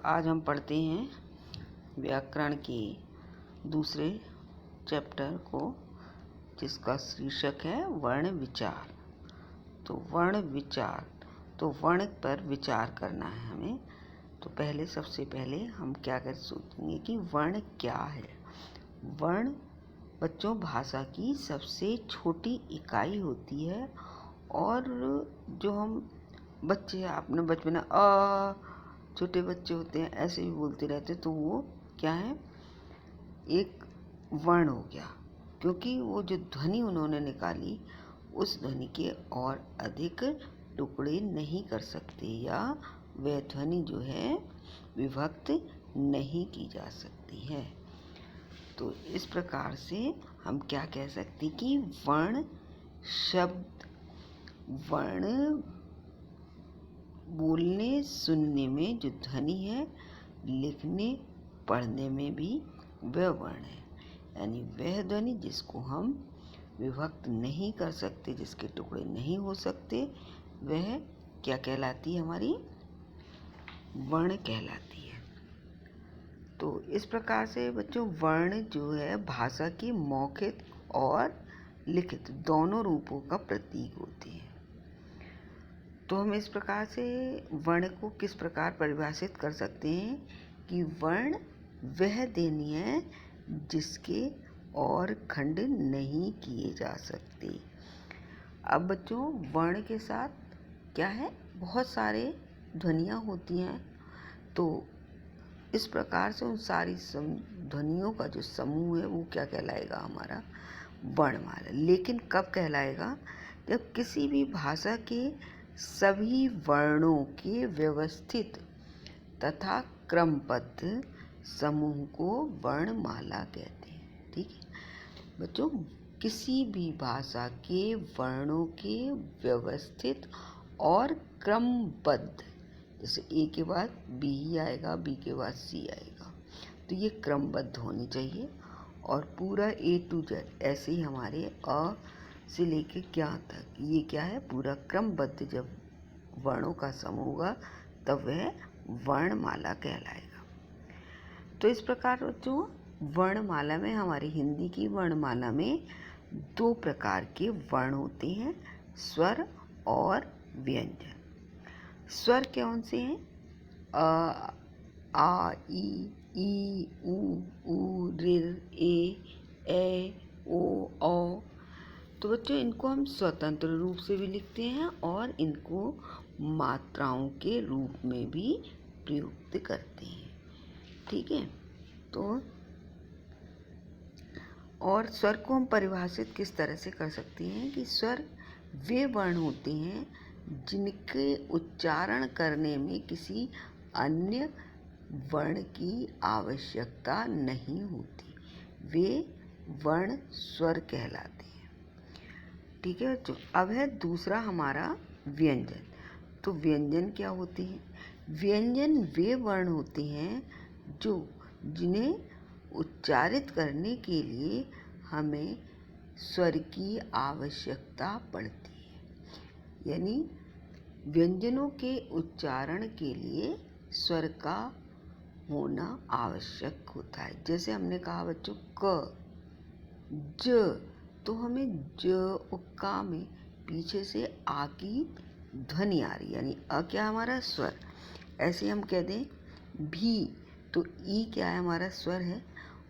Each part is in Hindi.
आज हम पढ़ते हैं व्याकरण के दूसरे चैप्टर को, जिसका शीर्षक है वर्ण विचार। तो वर्ण विचार, तो वर्ण पर विचार करना है हमें। तो सबसे पहले हम क्या कर सोचेंगे कि वर्ण क्या है। वर्ण बच्चों भाषा की सबसे छोटी इकाई होती है, और जो हम बच्चे अपने बचपन में छोटे बच्चे होते हैं ऐसे भी बोलते रहते, तो वो क्या है, एक वर्ण हो गया, क्योंकि वो जो ध्वनि उन्होंने निकाली उस ध्वनि के और अधिक टुकड़े नहीं कर सकते, या वह ध्वनि जो है विभक्त नहीं की जा सकती है। तो इस प्रकार से हम क्या कह सकते कि वर्ण शब्द, वर्ण बोलने सुनने में जो ध्वनि है, लिखने पढ़ने में भी वह वर्ण है, यानी वह ध्वनि जिसको हम विभक्त नहीं कर सकते, जिसके टुकड़े नहीं हो सकते, वह क्या कहलाती है, हमारी वर्ण कहलाती है। तो इस प्रकार से बच्चों वर्ण जो है भाषा के मौखिक और लिखित दोनों रूपों का प्रतीक होते हैं। तो हम इस प्रकार से वर्ण को किस प्रकार परिभाषित कर सकते हैं कि वर्ण वह ध्वनि है जिसके और खंड नहीं किए जा सकते। अब बच्चों वर्ण के साथ क्या है, बहुत सारे ध्वनियाँ होती हैं। तो इस प्रकार से उन सारी ध्वनियों का जो समूह है वो क्या कहलाएगा, हमारा वर्णमाला। लेकिन कब कहलाएगा, जब किसी भी भाषा के सभी वर्णों के व्यवस्थित तथा क्रमबद्ध समूह को वर्णमाला कहते हैं। ठीक है बच्चों, किसी भी भाषा के वर्णों के व्यवस्थित और क्रमबद्ध, जैसे ए के बाद बी ही आएगा, बी के बाद सी आएगा, तो ये क्रमबद्ध होनी चाहिए। और पूरा ए टू जेड ऐसे ही हमारे अ से लेके क्या तक, ये क्या है, पूरा क्रमबद्ध जब वर्णों का समूह होगा तब वह वर्णमाला कहलाएगा। तो इस प्रकार जो वर्णमाला में, हमारी हिंदी की वर्णमाला में दो प्रकार के वर्ण होते हैं, स्वर और व्यंजन। स्वर कौन से हैं, अ, आ, ई, ऊ, ऋ, ए, ओ, औ। तो बच्चों इनको हम स्वतंत्र रूप से भी लिखते हैं और इनको मात्राओं के रूप में भी प्रयुक्त करते हैं। ठीक है, तो और स्वर को हम परिभाषित किस तरह से कर सकते हैं कि स्वर वे वर्ण होते हैं जिनके उच्चारण करने में किसी अन्य वर्ण की आवश्यकता नहीं होती, वे वर्ण स्वर कहलाते हैं। ठीक है बच्चों, अब है दूसरा हमारा व्यंजन। तो व्यंजन क्या होते हैं, व्यंजन वे वर्ण होते हैं जिन्हें उच्चारित करने के लिए हमें स्वर की आवश्यकता पड़ती है, यानी व्यंजनों के उच्चारण के लिए स्वर का होना आवश्यक होता है। जैसे हमने कहा बच्चों क, ज, तो हमें ज उक्का में पीछे से आ की ध्वनि आ रही, यानी अ क्या हमारा स्वर। ऐसे हम कह दें भी, तो ई क्या है, हमारा स्वर है,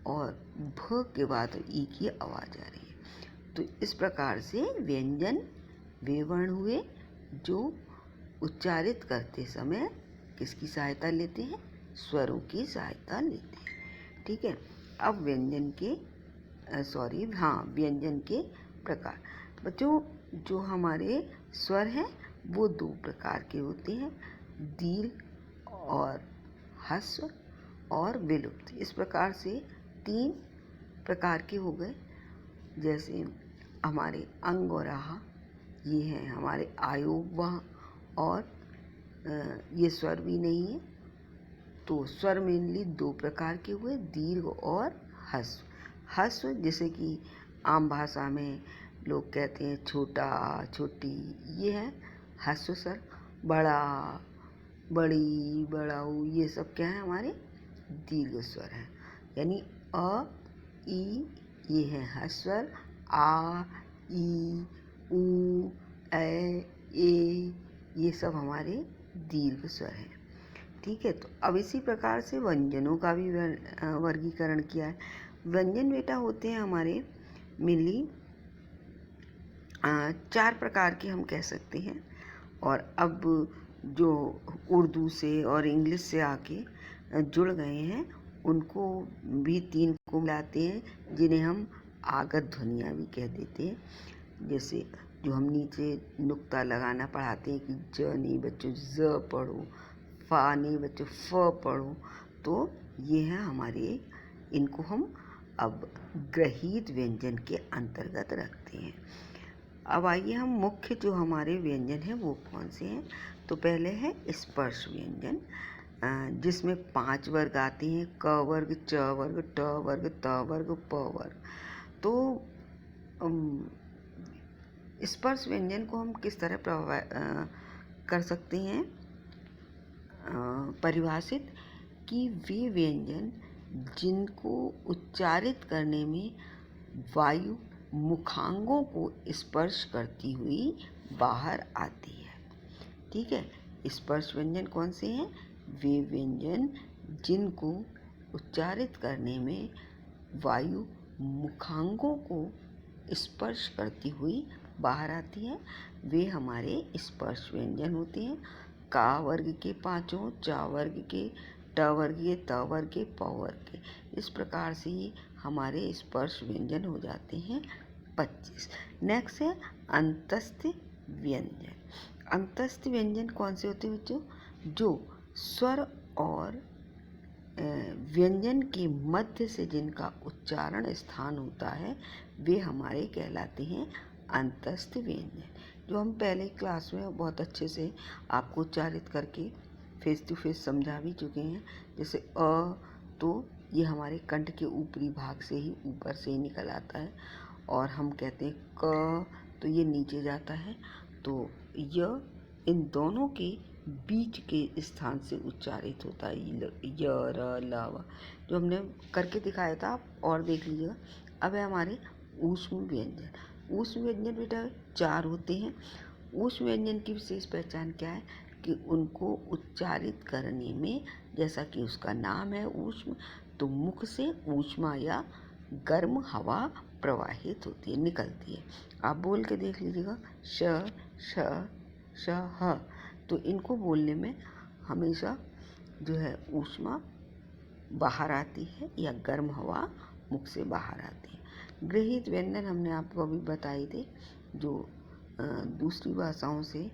और भ के बाद ई की आवाज़ आ रही है। तो इस प्रकार से व्यंजन वे वर्ण हुए जो उच्चारित करते समय किसकी सहायता लेते हैं, स्वरों की सहायता लेते हैं। ठीक है, अब व्यंजन के व्यंजन के प्रकार। बच्चों जो हमारे स्वर हैं वो दो प्रकार के होते हैं, दीर्घ और ह्रस्व और विलुप्त। इस प्रकार से तीन प्रकार के हो गए। जैसे हमारे अंग और आहा, ये हैं हमारे आयोग वहाँ, और ये स्वर भी नहीं है। तो स्वर मेनली दो प्रकार के हुए, दीर्घ और ह्रस्व। ह्रस्व जैसे कि आम भाषा में लोग कहते हैं छोटा, छोटी, ये है ह्रस्व स्वर। बड़ा, बड़ी, बड़ाऊ, ये सब क्या है हमारे दीर्घ स्वर हैं। यानी अ, ई ये है ह्रस्व स्वर, आ, ई, ऊ, ए, ये सब हमारे दीर्घ स्वर हैं। ठीक है, तो अब इसी प्रकार से व्यंजनों का भी वर्गीकरण किया है। व्यंजन बेटा होते हैं हमारे मेनली 4 प्रकार के हम कह सकते हैं। और अब जो उर्दू से और इंग्लिश से आके जुड़ गए हैं उनको भी 3 को मिलाते हैं, जिन्हें हम आगत ध्वनियाँ भी कह देते हैं। जैसे जो हम नीचे नुक्ता लगाना पढ़ाते हैं कि ज नहीं बच्चों ज पढ़ो, फा नहीं बच्चों फ पढ़ो, तो ये है हमारे, इनको हम अब ग्रहित व्यंजन के अंतर्गत रखते हैं। अब आइए हम मुख्य जो हमारे व्यंजन हैं वो कौन से हैं। तो पहले है स्पर्श व्यंजन, जिसमें 5 वर्ग आते हैं, क वर्ग, च वर्ग, ट वर्ग, त वर्ग, प वर्ग। तो स्पर्श व्यंजन को हम किस तरह कर सकते हैं परिभाषित, कि वे व्यंजन जिनको उच्चारित करने में वायु मुखांगों को स्पर्श करती हुई बाहर आती है। ठीक है, स्पर्श व्यंजन कौन से हैं? वे व्यंजन जिनको उच्चारित करने में वायु मुखांगों को स्पर्श करती हुई बाहर आती है, वे हमारे स्पर्श व्यंजन होते हैं। का वर्ग के 5, चा वर्ग के, ट वर्ग के, त वर्ग के, प वर्ग के। इस प्रकार से ही हमारे स्पर्श व्यंजन हो जाते हैं 25। नेक्स्ट है अंतस्थ व्यंजन। अंतस्थ व्यंजन कौन से होते हैं बच्चों? जो स्वर और व्यंजन के मध्य से जिनका उच्चारण स्थान होता है, वे हमारे कहलाते हैं अंतस्थ व्यंजन, जो हम पहले क्लास में बहुत अच्छे से आपको उच्चारित करके फेस टू फेस समझा भी चुके हैं। जैसे अ, तो ये हमारे कंठ के ऊपरी भाग से ही, ऊपर से ही निकल आता है, और हम कहते हैं क, तो ये नीचे जाता है। तो य इन दोनों के बीच के स्थान से उच्चारित होता है, य, र, ल, व, जो हमने करके दिखाया था, आप और देख लीजिएगा। अब है हमारे ऊष्म व्यंजन। ऊष्म व्यंजन बेटा 4 होते हैं। ऊष्म व्यंजन की विशेष पहचान क्या है? कि उनको उच्चारित करने में, जैसा कि उसका नाम है ऊष्म, तो मुख से ऊष्मा या गर्म हवा प्रवाहित होती है, निकलती है। आप बोल के देख लीजिएगा, श, श, श, ह, तो इनको बोलने में हमेशा जो है ऊष्मा बाहर आती है या गर्म हवा मुख से बाहर आती है। गृहीत व्यंजन हमने आपको अभी बताए थे, जो दूसरी भाषाओं से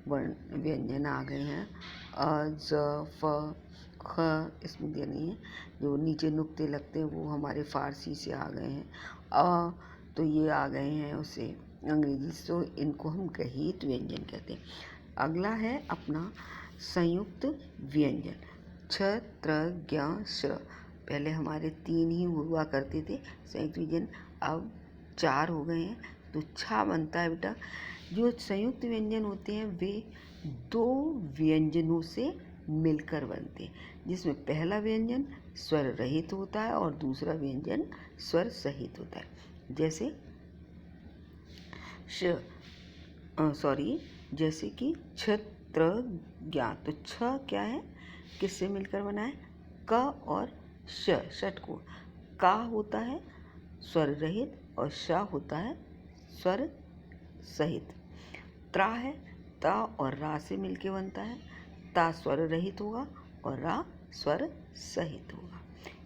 व्यंजन आ गए हैं। अ, ज, फ, ख इसमें दिया नहीं है, जो नीचे नुक्ते लगते हैं वो हमारे फारसी से आ गए हैं। अ, तो ये आ गए हैं उससे अंग्रेजी से, तो इनको हम गृहीत व्यंजन कहते हैं। अगला है अपना संयुक्त व्यंजन, छ, त्र, ज्ञ, श। पहले हमारे 3 ही हुआ करते थे संयुक्त व्यंजन, अब 4 हो गए हैं। तो छा बनता है बेटा, जो संयुक्त व्यंजन होते हैं वे 2 व्यंजनों से मिलकर बनते हैं, जिसमें पहला व्यंजन स्वर रहित होता है और दूसरा व्यंजन स्वर सहित होता है। जैसे जैसे कि छत्र ज्ञा, तो छ क्या है, किससे मिलकर बना है? क और श, षटकोण। का होता है स्वर रहित और श होता है स्वर सहित। त्रा है ता और रा से मिलके बनता है, ता स्वर रहित होगा और रा स्वर सहित होगा।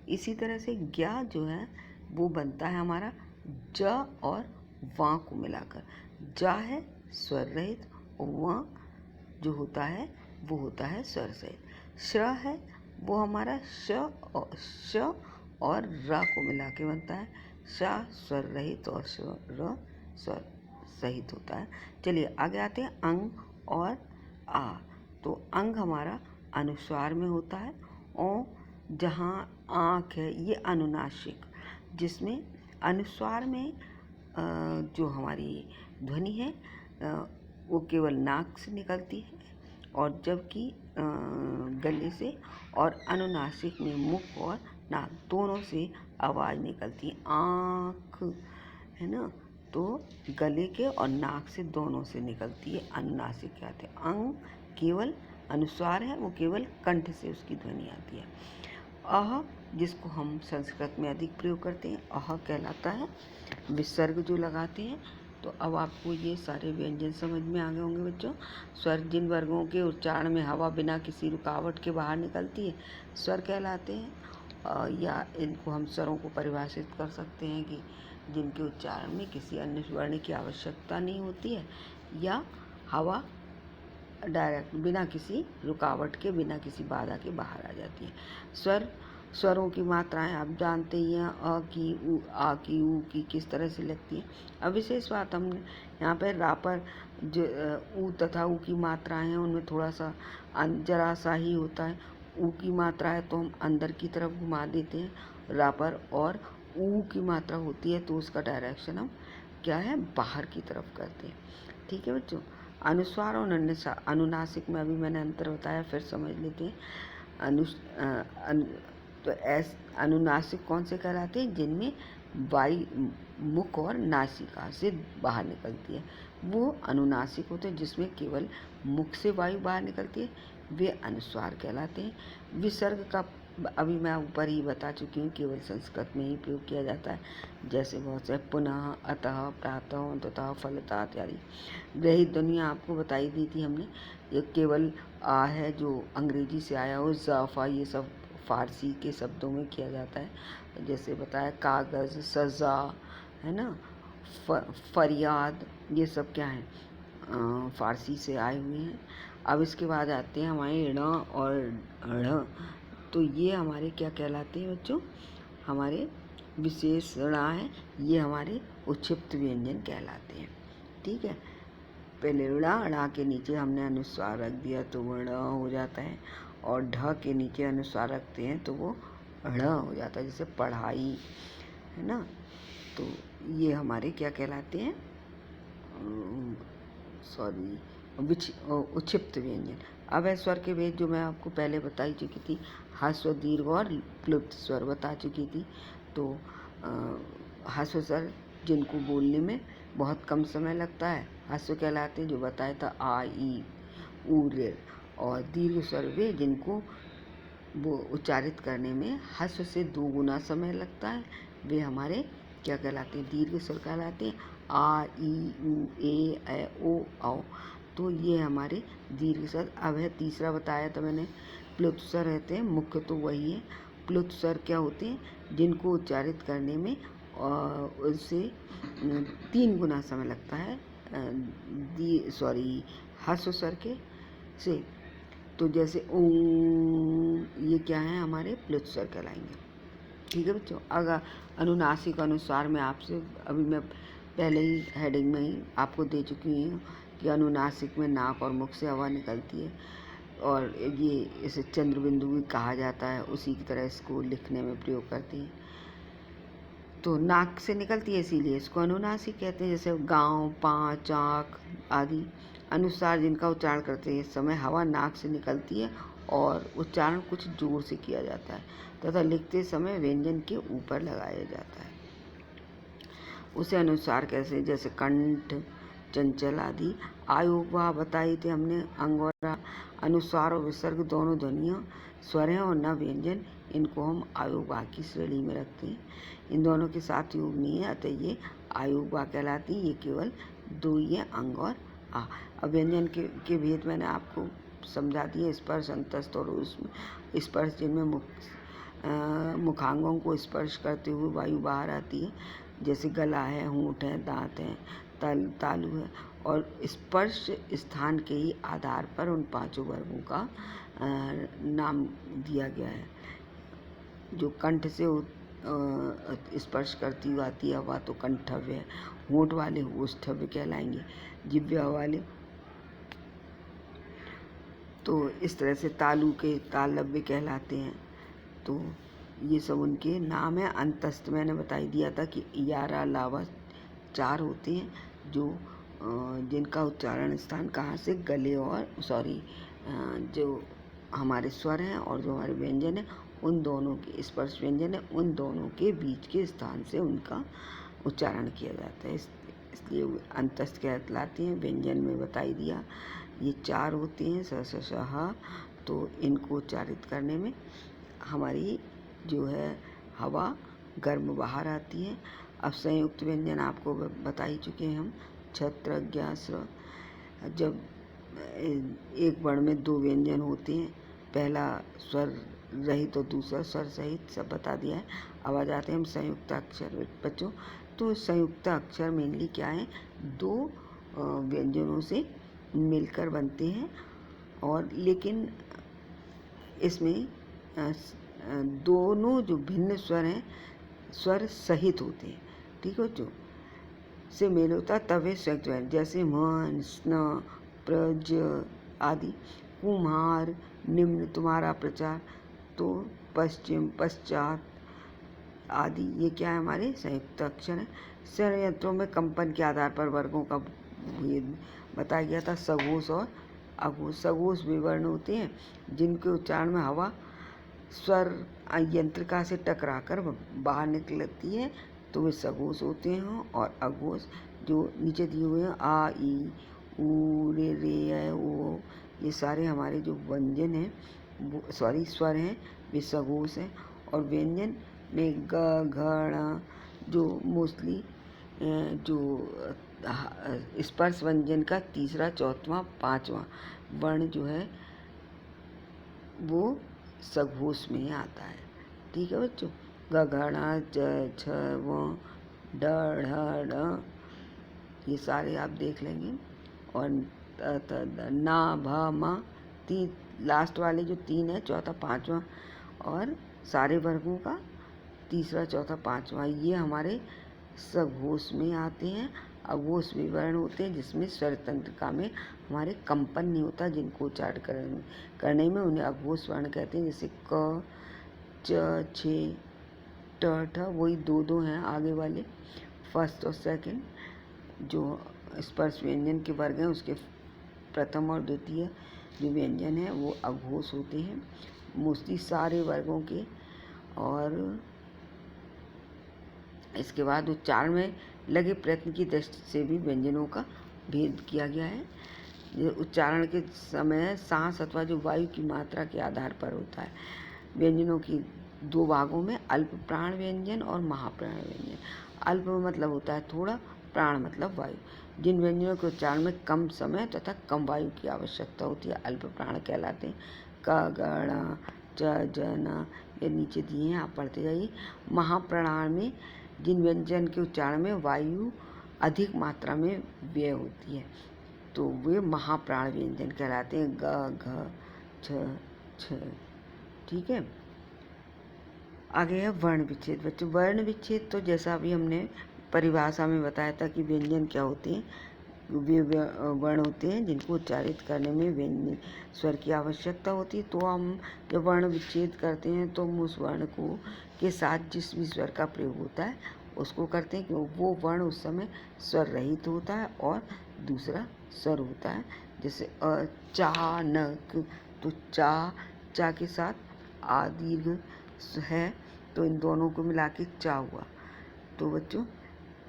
इसी तरह से ज्ञा जो है वो बनता है हमारा ज और वा को मिलाकर। जा है स्वर रहित और वा जो होता है वो होता है स्वर सहित। श है वो हमारा श और र को मिला के बनता है। श स्वर रहित और र स्वर सहित होता है। चलिए आगे आते हैं अंग और आ। तो अंग हमारा अनुस्वार में होता है, और जहाँ आँख है ये अनुनासिक, जिसमें अनुस्वार में जो हमारी ध्वनि है वो केवल नाक से निकलती है, और जबकि गले से, और अनुनासिक में मुख और नाक दोनों से आवाज़ निकलती है। आँख, है ना, तो गले के और नाक से दोनों से निकलती है। अनुनासिक कहते हैं। अंग केवल अनुस्वार है, वो केवल कंठ से उसकी ध्वनि आती है। अह, जिसको हम संस्कृत में अधिक प्रयोग करते हैं, अह कहलाता है। विसर्ग जो लगाते हैं, तो अब आपको ये सारे व्यंजन समझ में आ गए होंगे बच्चों। स्वर जिन वर्गों के उच्चारण में हवा बिना किसी रुकावट के बाहर निकलती है, स्वर कहलाते हैं। या इनको हम स्वरों को परिभाषित कर सकते हैं कि जिनके उच्चारण में किसी अन्य वर्ण की आवश्यकता नहीं होती है, या हवा डायरेक्ट बिना किसी रुकावट के, बिना किसी बाधा के बाहर आ जाती है। स्वरों की मात्राएं आप जानते ही हैं। अ की, उ, आ की, उ की किस तरह से लगती है। अब विशेष बात हमने यहाँ पर रा पर जो उ तथा उ की मात्राएं हैं, उनमें थोड़ा सा जरा सा ही होता है। उ की मात्रा है तो हम अंदर की तरफ घुमा देते हैं रा पर, और उ की मात्रा होती है तो उसका डायरेक्शन हम क्या है, बाहर की तरफ करते हैं। ठीक है बच्चों। अनुस्वार और अनुनासिक में अभी मैंने अंतर बताया, फिर समझ लेते हैं। तो अनुनासिक कौन से कहलाते हैं? जिनमें वायु मुख और नासिका से बाहर निकलती है, वो अनुनासिक होते हैं। जिसमें केवल मुख से वायु बाहर निकलती है, वे अनुस्वार कहलाते हैं। विसर्ग का अभी मैं ऊपर ही बता चुकी हूँ, केवल संस्कृत में ही प्रयोग किया जाता है। जैसे बहुत से पुनः, अतः, प्रातः, तथा, फलतः इत्यादि। ग्रहित ध्वनि आपको बताई दी थी हमने। ये केवल आ है जो अंग्रेजी से आया हो, ज़ाफ़ा, ये सब फारसी के शब्दों में किया जाता है। जैसे बताया कागज़, सज़ा, है ना, फरियाद, ये सब क्या है, फारसी से आए हुए हैं। अब इसके बाद आते हैं हमारे ण और ढ़। तो ये हमारे क्या कहलाते हैं बच्चों? हमारे विशेष ण है, ये हमारे उच्छिप्त व्यंजन कहलाते हैं। ठीक है। पहले ड़ा के नीचे हमने अनुस्वार रख दिया तो वो ण हो जाता है, और ढ के नीचे अनुस्वार रखते हैं तो वो ढ़ हो जाता है। जैसे पढ़ाई, है ना। तो ये हमारे क्या कहलाते हैं? उच्छिप्त व्यंजन। अब है स्वर के भेद, जो मैं आपको पहले बताई चुकी थी। ह्रस्व, दीर्घ और प्लुप्त स्वर बता चुकी थी। तो ह्रस्व स्वर जिनको बोलने में बहुत कम समय लगता है, ह्रस्व कहलाते हैं, जो बताया था आ, ई, उ, ऋ। और दीर्घ स्वर वे जिनको वो उच्चारित करने में ह्रस्व से 2 गुना समय लगता है, वे हमारे क्या कहलाते हैं? दीर्घ स्वर कहलाते हैं। आ, ई, उ, ए, ऐ, ओ, औ। तो ये हमारे दीर्घ स्वर। अब है तीसरा बताया था मैंने, प्लुत स्वर रहते हैं। मुख्य तो वही है। प्लुत स्वर क्या होते हैं? जिनको उच्चारित करने में उससे 3 गुना समय लगता है ह्रस्व स्वर के से। तो जैसे ओ, ये क्या है? हमारे प्लुत स्वर कहलाएंगे। ठीक है बच्चों। अगर अनुनासिक अनुस्वार में आपसे अभी मैं पहले ही हेडिंग में ही आपको दे चुकी हूँ कि अनुनासिक में नाक और मुख से हवा निकलती है, और ये इसे चंद्र बिंदु भी कहा जाता है। उसी की तरह इसको लिखने में प्रयोग करती है। तो नाक से निकलती है, इसीलिए इसको अनुनासिक कहते हैं। जैसे गाँव, पाँच, आँख आदि अनुसार जिनका उच्चारण करते हैं, इस समय हवा नाक से निकलती है और उच्चारण कुछ जोर से किया जाता है तथा लिखते समय व्यंजन के ऊपर लगाया जाता है। उसे अनुसार कैसे? जैसे कंठ, चंचल आदि। आयोग बताई थी हमने। अंग और अनुस्वार और विसर्ग दोनों ध्वनियाँ स्वर हैं और न व्यंजन। इनको हम आयोग की श्रेणी में रखते हैं। इन दोनों के साथ योग नहीं है, अतः ये आयोग कहलाती है। ये केवल 2 ही है, अंग और आ। अब व्यंजन के भेद मैंने आपको समझा दिए। स्पर्श, अंतस्थ और उसमें स्पर्श, जिनमें मुखांगों को स्पर्श करते हुए वायु बाहर आती है। जैसे गला है, होंठ है, दांत है, तालु है। और स्पर्श स्थान के ही आधार पर उन 5 वर्गों का नाम दिया गया है। जो कंठ से स्पर्श करती हुई आती है हवा तो कंठव्य है। होंठ वाले ओष्ठव्य कहलाएंगे। जिह्वा वाले तो इस तरह से तालु के तालव्य कहलाते हैं। तो ये सब उनके नाम है। अंतस्थ मैंने बताई दिया था कि यारा, लावा 4 होते हैं, जो जिनका उच्चारण स्थान कहाँ से? गले और जो हमारे स्वर हैं और जो हमारे व्यंजन है उन दोनों के, स्पर्श व्यंजन है उन दोनों के बीच के स्थान से उनका उच्चारण किया जाता है। इसलिए अंतस्थ कहलाती हैं। व्यंजन में बता ही दिया, ये 4 होते हैं स श श ह। तो इनको उच्चारित करने में हमारी जो है हवा गर्म बाहर आती है। अब संयुक्त व्यंजन आपको बता ही चुके हैं हम, छत्र, ज्ञ, स्र। जब एक वर्ण में 2 व्यंजन होते हैं, पहला स्वर रहित और दूसरा स्वर सहित, सब बता दिया है। अब आ जाते हैं हम संयुक्त अक्षर बच्चों। तो संयुक्त अक्षर मेनली क्या है, 2 व्यंजनों से मिलकर बनते हैं, और लेकिन इसमें दोनों जो भिन्न स्वर हैं स्वर सहित होते हैं। ठीक है बच्चों, से मेल होता है तब वे संयुक्त व्यंजन, जैसे मन, स्न, प्रज आदि। कुम्हार, निम्न, तुम्हारा प्रचार, तो पश्चिम, पश्चात आदि, ये क्या है हमारे संयुक्त अक्षर हैं। संयंत्रों में कंपन के आधार पर वर्गों का भेद बताया गया था, सघोष और अघोष। सघोष वे वर्ण होते हैं जिनके उच्चारण में हवा स्वर यंत्रिका से टकराकर बाहर निकलती है, तो वे सघोष होते हैं। और अघोष जो नीचे दिए हुए हैं, आ, ई, ऊ, रे, ए, ओ, ये सारे हमारे जो व्यंजन हैं, स्वर हैं, वे सघोष हैं। और व्यंजन में ग, घ, ण जो मोस्टली जो स्पर्श व्यंजन का तीसरा, चौथा, पांचवा वर्ण जो है वो सघोष में आता है। ठीक है बच्चों, ग, घ, ण, च, छ, व, ड, ढ, ढ, ये सारे आप देख लेंगे। और त, त, द, ना, भ, म, लास्ट वाले जो 3 है, चौथा, पांचवा, और सारे वर्गों का तीसरा, चौथा, पांचवा, ये हमारे सघोष में आते हैं। अघोष वे वर्ण होते हैं जिसमें स्वर तंत्रिका में हमारे कंपन नहीं होता, जिनको उच्चारण करने में उन्हें अघोष वर्ण कहते हैं। जैसे क, च, छे, ट, ठ, वही 2 हैं आगे वाले, फर्स्ट और सेकंड जो स्पर्श व्यंजन के वर्ग हैं, उसके प्रथम और द्वितीय जो व्यंजन हैं वो अघोष होते हैं मोस्टली सारे वर्गों के। और इसके बाद उच्चारण में लगे प्रयत्न की दृष्टि से भी व्यंजनों का भेद किया गया है। उच्चारण के समय सांस अथवा जो वायु की मात्रा के आधार पर होता है। व्यंजनों की 2 भागों में अल्प प्राण व्यंजन और महाप्राण व्यंजन। अल्प मतलब होता है थोड़ा, प्राण मतलब वायु। जिन व्यंजनों के उच्चारण में कम समय तथा कम वायु की आवश्यकता होती है अल्प प्राण कहलाते हैं। क, ग, ण, च, ज, न, ये नीचे दिए हैं, आप पढ़ते जाइए। महाप्राण में जिन व्यंजन के उच्चारण में वायु अधिक मात्रा में व्यय होती है तो वे महाप्राण व्यंजन कहलाते हैं। ग, घ, छ, छ। ठीक है, आगे है वर्ण विच्छेद। बच्चों, वर्ण विच्छेद तो जैसा अभी हमने परिभाषा में बताया था कि व्यंजन क्या होते हैं, वे वर्ण होते हैं जिनको उच्चारित करने में व्यंजन स्वर की आवश्यकता होती है। तो हम जब वर्ण विच्छेद करते हैं तो हम उस वर्ण को के साथ जिस भी स्वर का प्रयोग होता है उसको करते हैं, क्योंकि वो वर्ण उस समय स्वर रहित होता है और दूसरा स्वर होता है। जैसे अचानक, तो चा के साथ आ दीर्घ है, तो इन दोनों को मिला के चा हुआ। तो बच्चों,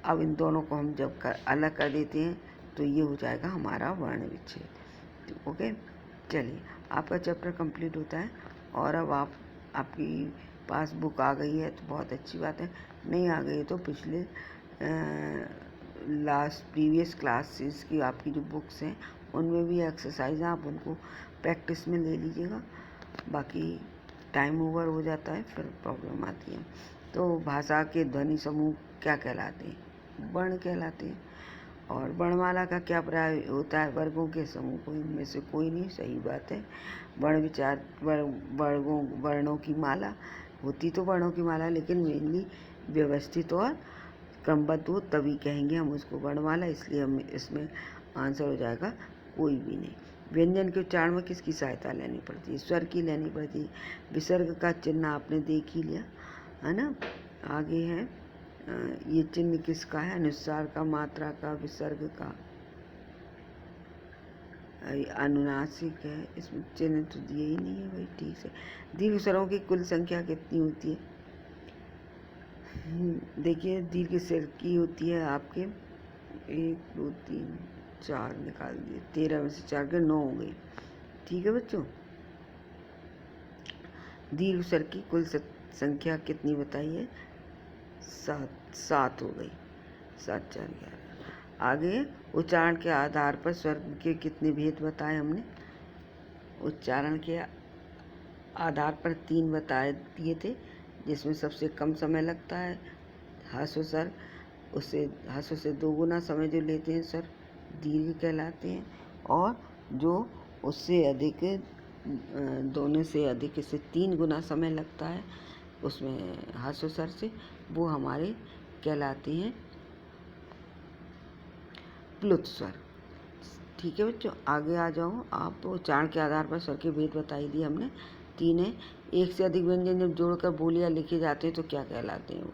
अब इन दोनों को हम जब अलग कर देते हैं तो ये हो जाएगा हमारा वर्ण विच्छेद। ओके, चलिए, आपका चैप्टर कंप्लीट होता है। और अब आपकी पास बुक आ गई है तो बहुत अच्छी बात है, नहीं आ गई तो पिछले प्रीवियस क्लासेस की आपकी जो बुक्स हैं उनमें भी एक्सरसाइज हैं, आप उनको प्रैक्टिस में ले लीजिएगा। बाकी टाइम ओवर हो जाता है फिर प्रॉब्लम आती है। तो भाषा के ध्वनि समूह क्या कहलाते हैं? वर्ण कहलाते हैं। और वर्णमाला का क्या प्राय होता है? वर्गों के समूह को, इनमें से कोई नहीं, सही बात है। वर्ण विचार वर्णों की माला होती तो वर्णों की माला, लेकिन मेनली व्यवस्थित और क्रमबद्ध हो तभी कहेंगे हम उसको वर्णमाला, इसलिए हम इसमें आंसर हो जाएगा कोई भी नहीं। व्यंजन के उच्चारण में किसकी सहायता लेनी पड़ती है? स्वर की लेनी पड़ती है। विसर्ग का चिन्ह आपने देख ही लिया है ना। आगे है ये चिन्ह किसका है? अनुस्वार का, मात्रा का, विसर्ग का, अनुनासिक है, इसमें चिन्ह तो दिए ही नहीं है भाई ठीक से। दीर्घ स्वरों की कुल संख्या कितनी होती है? देखिए दीर्घ स्वर की होती है आपके 1 2 3 4 निकाल दिए, 13 में से 4 के 9 हो गई। ठीक है बच्चों, दीर्घ स्वर की कुल संख्या कितनी बताइए? 7 हो गई, 7 4 11। आगे उच्चारण के आधार पर स्वर के कितने भेद बताए हमने? उच्चारण के आधार पर 3 बताए दिए थे, जिसमें सबसे कम समय लगता है ह्रस्व स्वर, उससे ह्रस्व से 2 गुना समय जो लेते हैं स्वर दीर्घ कहलाते हैं, और जो उससे अधिक दोनों से अधिक से 3 गुना समय लगता है उसमें ह्रस्व स्वर से, वो हमारे कहलाते हैं प्लुत स्वर। ठीक है बच्चों, आगे आ जाओ आप। उच्चारण के आधार पर स्वर के भेद बताई दिए हमने, 3 है। एक से अधिक व्यंजन जब जोड़कर बोलियां लिखे जाते हैं तो क्या कहलाते हैं? वो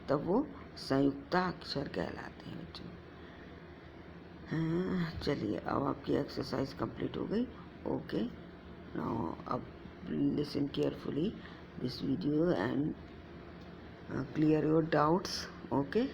तब वो संयुक्ताक्षर कहलाते हैं बच्चों। हाँ चलिए, अब आपकी एक्सरसाइज कंप्लीट हो गई। ओके, नाउ अब listen carefully this video and clear your doubts. Okay.